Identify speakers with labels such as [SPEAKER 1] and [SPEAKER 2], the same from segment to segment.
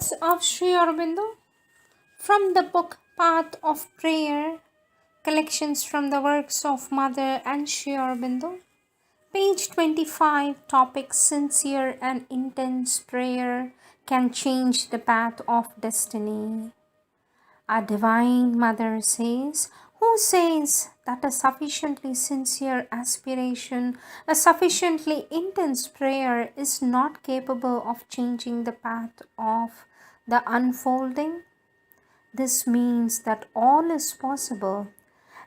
[SPEAKER 1] Words of Sri Aurobindo from the book Path of Prayer, collections from the works of Mother and Sri Aurobindo. Page 25, topic Sincere and Intense Prayer Can Change the Path of Destiny. Our Divine Mother says, who says that a sufficiently sincere aspiration, a sufficiently intense prayer is not capable of changing the path of the unfolding? This means that all is possible.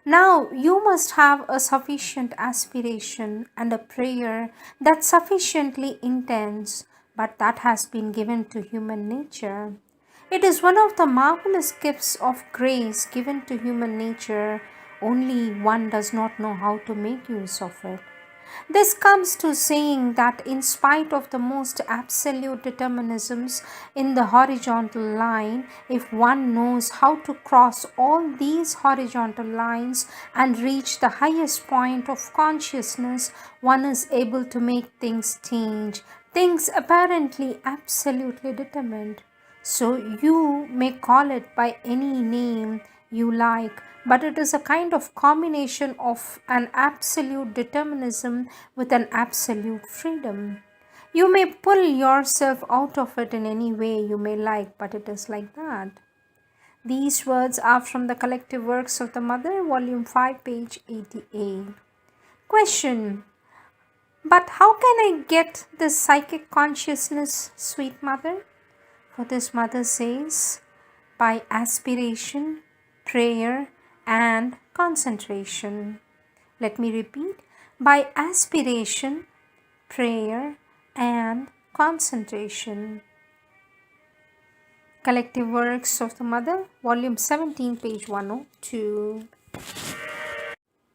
[SPEAKER 1] Now you must have a sufficient aspiration and a prayer that's sufficiently intense, but that has been given to human nature. It is one of the marvelous gifts of grace given to human nature, only one does not know how to make use of it. This comes to saying that in spite of the most absolute determinisms in the horizontal line, if one knows how to cross all these horizontal lines and reach the highest point of consciousness, one is able to make things change, things apparently absolutely determined. So you may call it by any name you like, but it is a kind of combination of an absolute determinism with an absolute freedom. You may pull yourself out of it in any way you may like, but it is like that. These words are from the Collective Works of the Mother, Volume 5, page 88. Question: but how can I get this psychic consciousness, sweet Mother? For this Mother says, by aspiration, prayer, and concentration. Let me repeat, by aspiration, prayer, and concentration. Collective Works of the Mother, Volume 17, page 102.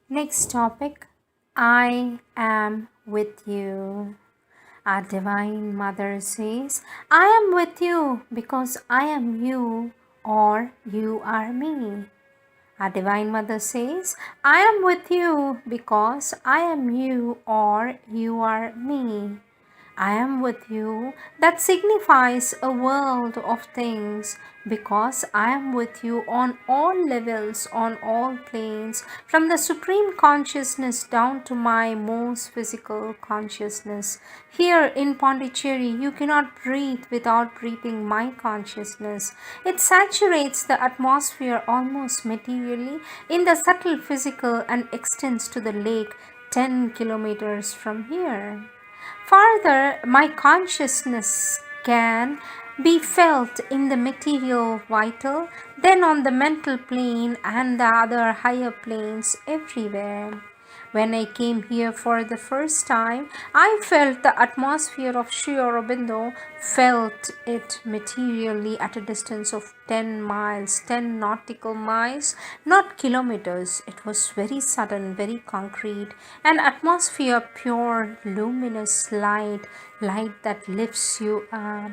[SPEAKER 1] Next topic, I am with you. Our Divine Mother says, I am with you because I am you or you are me. Our Divine Mother says, I am with you because I am you or you are me. I am with you, that signifies a world of things because I am with you on all levels, on all planes, from the supreme consciousness down to my most physical consciousness. Here in Pondicherry, you cannot breathe without breathing my consciousness. It saturates the atmosphere almost materially in the subtle physical and extends to the lake 10 kilometers from here. Further, my consciousness can be felt in the material vital, then on the mental plane and the other higher planes everywhere. When I came here for the first time, I felt the atmosphere of Sri Aurobindo, felt it materially at a distance of 10 miles, 10 nautical miles, not kilometers. It was very sudden, very concrete, an atmosphere pure, luminous light, light that lifts you up.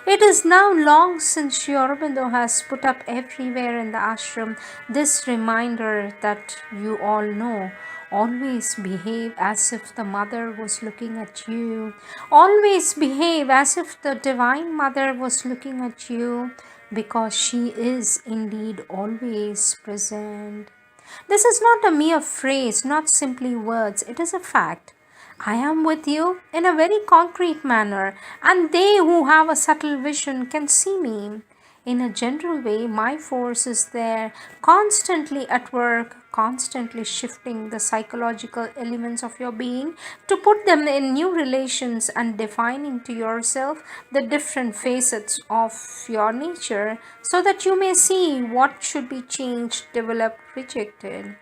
[SPEAKER 1] It is now long since Sri Aurobindo has put up everywhere in the ashram this reminder that you all know. Always behave as if the Mother was looking at you. Always behave as if the Divine Mother was looking at you, because she is indeed always present. This is not a mere phrase, not simply words, it is a fact. I am with you in a very concrete manner, and they who have a subtle vision can see me. In a general way, my force is there, constantly at work, constantly shifting the psychological elements of your being to put them in new relations and defining to yourself the different facets of your nature so that you may see what should be changed, developed, rejected.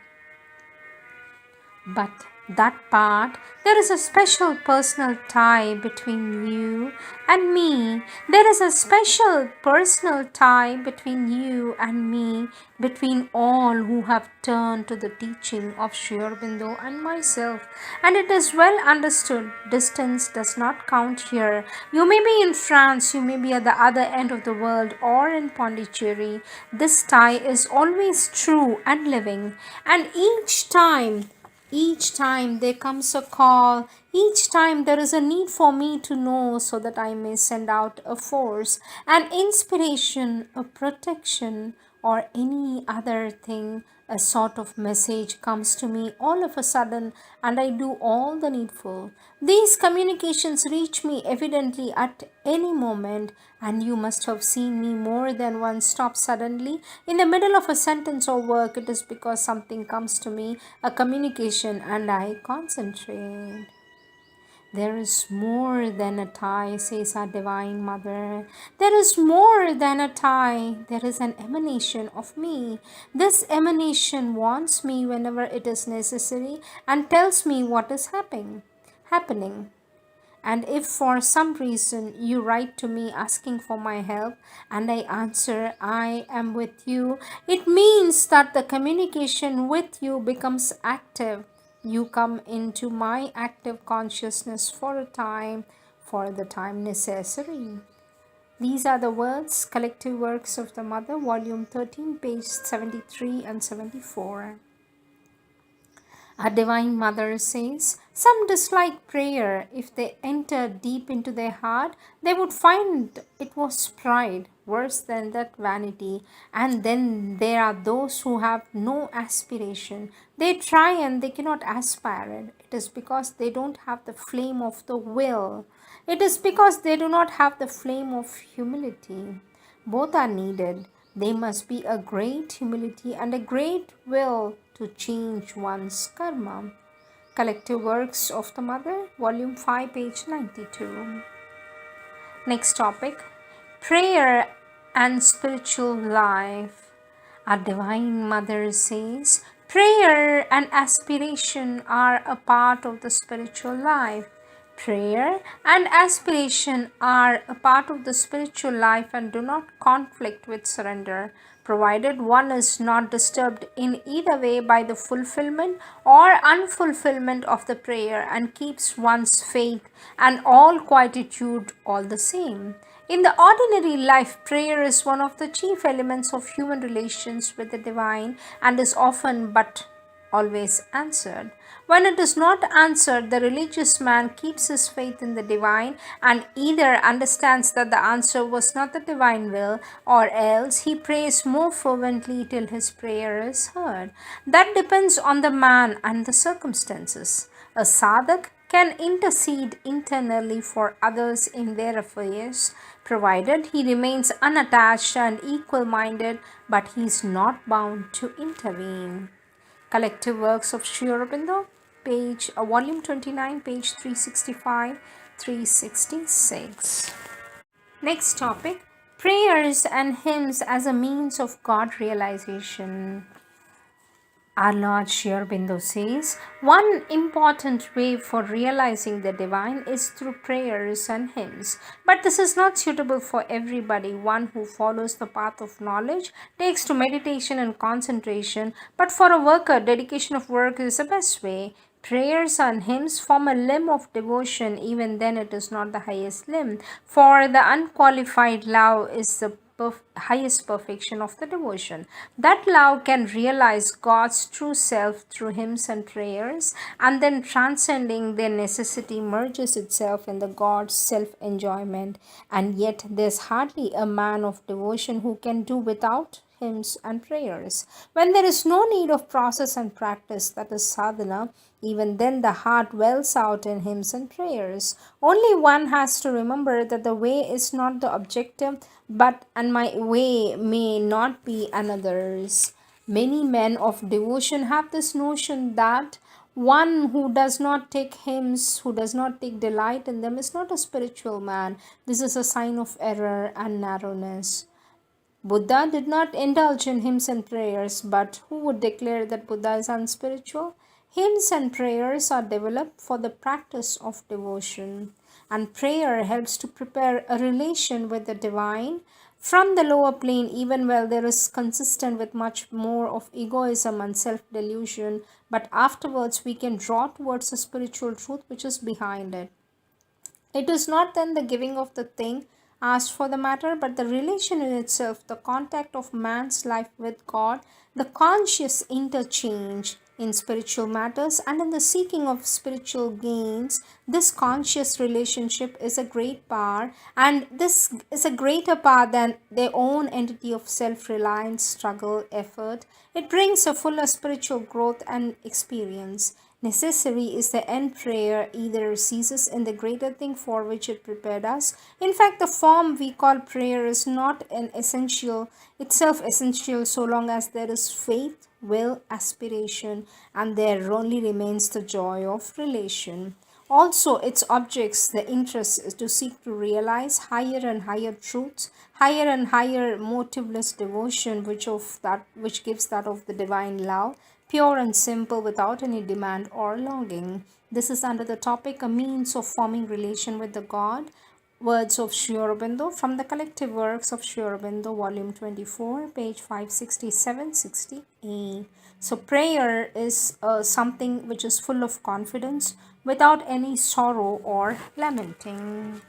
[SPEAKER 1] But that part, there is a special personal tie between you and me. There is a special personal tie between you and me, between all who have turned to the teaching of Sri Aurobindo and myself. And it is well understood, distance does not count here. You may be in France, you may be at the other end of the world, or in Pondicherry. This tie is always true and living, and each time there comes a call, Each time there is a need for me to know so that I may send out a force, an inspiration, a protection, or any other thing. A sort of message comes to me all of a sudden, and I do all the needful. These communications reach me evidently at any moment, and you must have seen me more than once stop suddenly in the middle of a sentence or work. It is because something comes to me, a communication, and I concentrate. There is more than a tie, says our Divine Mother. There is more than a tie. There is an emanation of me. This emanation wants me whenever it is necessary and tells me what is happening. And if for some reason you write to me asking for my help and I answer, I am with you, it means that the communication with you becomes active. You come into my active consciousness for a time, for the time necessary. These are the words, Collective Works of the Mother, Volume 13, page 73 and 74. Our Divine Mother says, some dislike prayer. If they enter deep into their heart, they would find it was pride, worse than that vanity. And then there are those who have no aspiration. They try and they cannot aspire it. It is because they don't have the flame of the will. It is because they do not have the flame of humility. Both are needed. There must be a great humility and a great will to change one's karma. Collective Works of the Mother, Volume 5, page 92. Next topic, prayer and spiritual life. Our Divine Mother says, prayer and aspiration are a part of the spiritual life. Prayer and aspiration are a part of the spiritual life and do not conflict with surrender, provided one is not disturbed in either way by the fulfillment or unfulfillment of the prayer and keeps one's faith and all quietude all the same. In the ordinary life, prayer is one of the chief elements of human relations with the divine and is often but always answered. When it is not answered, the religious man keeps his faith in the divine and either understands that the answer was not the divine will, or else he prays more fervently till his prayer is heard. That depends on the man and the circumstances. A sadhak can intercede internally for others in their affairs, provided he remains unattached and equal minded, but he is not bound to intervene. Collective Works of Sri Aurobindo, volume 29, page 365, 366. Next topic, prayers and hymns as a means of God realization. Our Lord Sri Aurobindo says, one important way for realizing the divine is through prayers and hymns. But this is not suitable for everybody. One who follows the path of knowledge takes to meditation and concentration. But for a worker, dedication of work is the best way. Prayers and hymns form a limb of devotion. Even then, it is not the highest limb. For the unqualified love is the highest perfection of the devotion. That love can realize God's true self through hymns and prayers, and then transcending their necessity merges itself in the God's self-enjoyment. And yet there's hardly a man of devotion who can do without hymns and prayers. When there is no need of process and practice, that is sadhana, even then the heart wells out in hymns and prayers. Only one has to remember that the way is not the objective, and my way may not be another's. Many men of devotion have this notion that one who does not take hymns, who does not take delight in them, is not a spiritual man. This is a sign of error and narrowness. Buddha did not indulge in hymns and prayers, but who would declare that Buddha is unspiritual? Hymns and prayers are developed for the practice of devotion, and prayer helps to prepare a relation with the divine from the lower plane, even while there is consistent with much more of egoism and self-delusion, but afterwards we can draw towards the spiritual truth which is behind it. It is not then the giving of the thing asked for the matter, but the relation in itself, the contact of man's life with God, the conscious interchange. in spiritual matters and in the seeking of spiritual gains. This conscious relationship is a great power, and this is a greater power than their own entity of self reliance, struggle, effort. It brings a fuller spiritual growth and experience. Necessary is the end prayer either ceases in the greater thing for which it prepared us. In fact, the form we call prayer is not an essential, itself essential so long as there is faith, will, aspiration, and there only remains the joy of relation. Also, its objects, the interest is to seek to realize higher and higher truths, higher and higher motiveless devotion, which gives that of the divine love, pure and simple without any demand or longing. This is under the topic a means of forming relation with the God. Words of Sri Aurobindo from the collective works of Sri Aurobindo, volume 24, page 567-68. So, prayer is something which is full of confidence without any sorrow or lamenting.